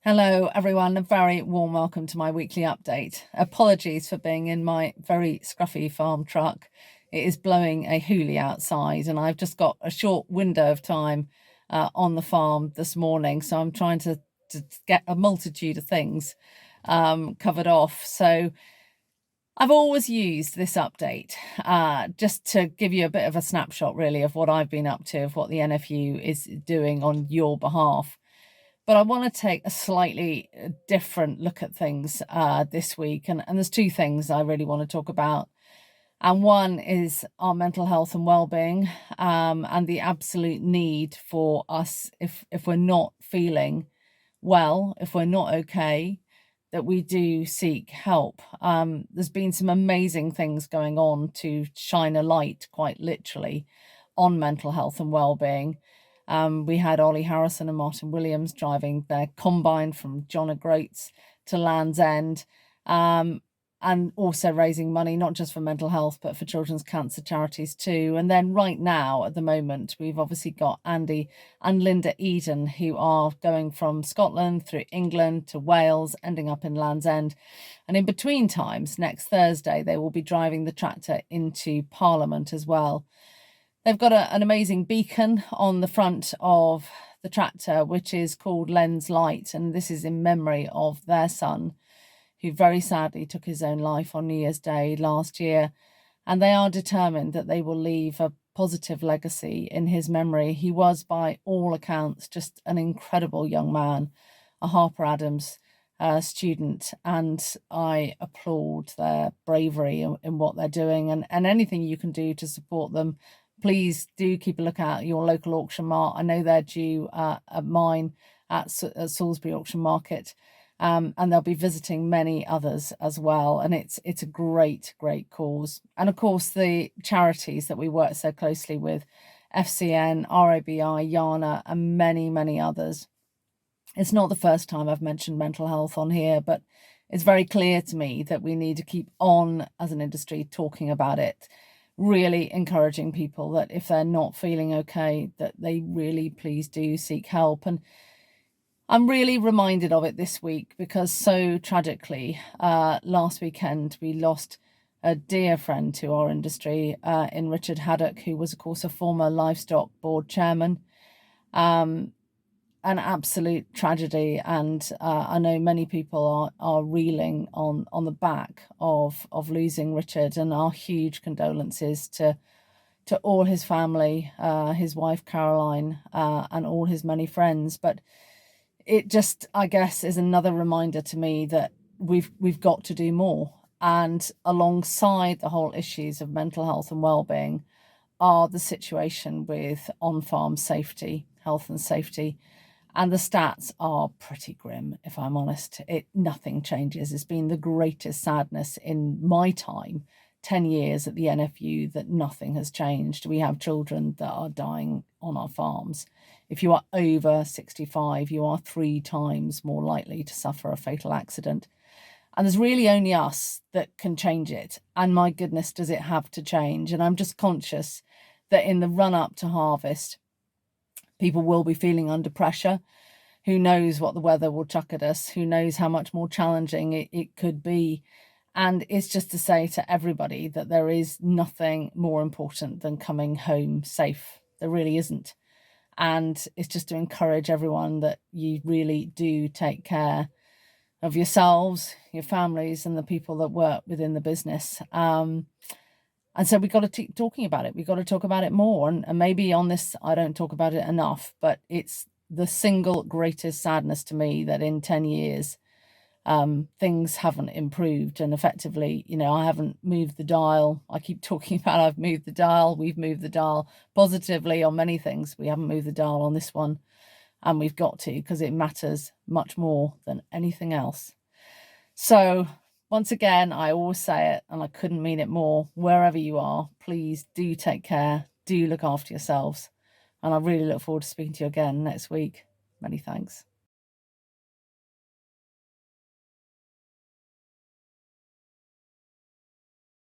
Hello, everyone. A very warm welcome to my weekly update. Apologies for being in my very scruffy farm truck. It is blowing a hoolie outside, and I've just got a short window of time on the farm this morning. So I'm trying to get a multitude of things covered off. So I've always used this update just to give you a bit of a snapshot, really, of what I've been up to, of what the NFU is doing on your behalf. But I want to take a slightly different look at things this week. And there's two things I really want to talk about. And one is our mental health and well-being, and the absolute need for us, if we're not feeling well, if we're not okay, that we do seek help. There's been some amazing things going on to shine a light, quite literally, on mental health and well-being. We had Ollie Harrison and Martin Williams driving their combine from John O'Groats to Land's End, and also raising money, not just for mental health, but for children's cancer charities too. And then right now, at the moment, we've obviously got Andy and Linda Eden, who are going from Scotland through England to Wales, ending up in Land's End. And in between times, next Thursday, they will be driving the tractor into Parliament as well. They've got an amazing beacon on the front of the tractor, which is called Len's Light. And this is in memory of their son, who very sadly took his own life on New Year's Day last year. And they are determined that they will leave a positive legacy in his memory. He was, by all accounts, just an incredible young man, a Harper Adams student, and I applaud their bravery in what they're doing, and anything you can do to support them. Please do keep a look at your local auction mart. I know they're due at mine at Salisbury Auction Market, and they'll be visiting many others as well. And it's a great cause. And of course, the charities that we work so closely with, FCN, RABI, Yana, and many others. It's not the first time I've mentioned mental health on here, but it's very clear to me that we need to keep on, as an industry, talking about it, really encouraging people that if they're not feeling okay, that they really please do seek help. And I'm really reminded of it this week because so tragically, last weekend, we lost a dear friend to our industry in Richard Haddock, who was, of course, a former livestock board chairman. An absolute tragedy, and I know many people are reeling on the back of losing Richard, and our huge condolences to all his family, his wife Caroline, and all his many friends. But it just, I guess, is another reminder to me that we've got to do more. And alongside the whole issues of mental health and well-being are the situation with on-farm safety, health and safety. And the stats are pretty grim, if I'm honest. Nothing changes. It's been the greatest sadness in my time, 10 years at the NFU, that nothing has changed. We have children that are dying on our farms. If you are over 65, you are 3 times more likely to suffer a fatal accident. And there's really only us that can change it. And my goodness, does it have to change? And I'm just conscious that in the run up to harvest, people will be feeling under pressure. Who knows what the weather will chuck at us? Who knows how much more challenging it could be? And it's just to say to everybody that there is nothing more important than coming home safe. There really isn't. And it's just to encourage everyone that you really do take care of yourselves, your families, and the people that work within the business. And so we've got to keep talking about it. We've got to talk about it more. And maybe on this, I don't talk about it enough, but it's the single greatest sadness to me that in 10 years, things haven't improved. And effectively, I haven't moved the dial. I keep talking about I've moved the dial. We've moved the dial positively on many things. We haven't moved the dial on this one. And we've got to, because it matters much more than anything else. So once again, I always say it, and I couldn't mean it more. Wherever you are, please do take care. Do look after yourselves. And I really look forward to speaking to you again next week. Many thanks.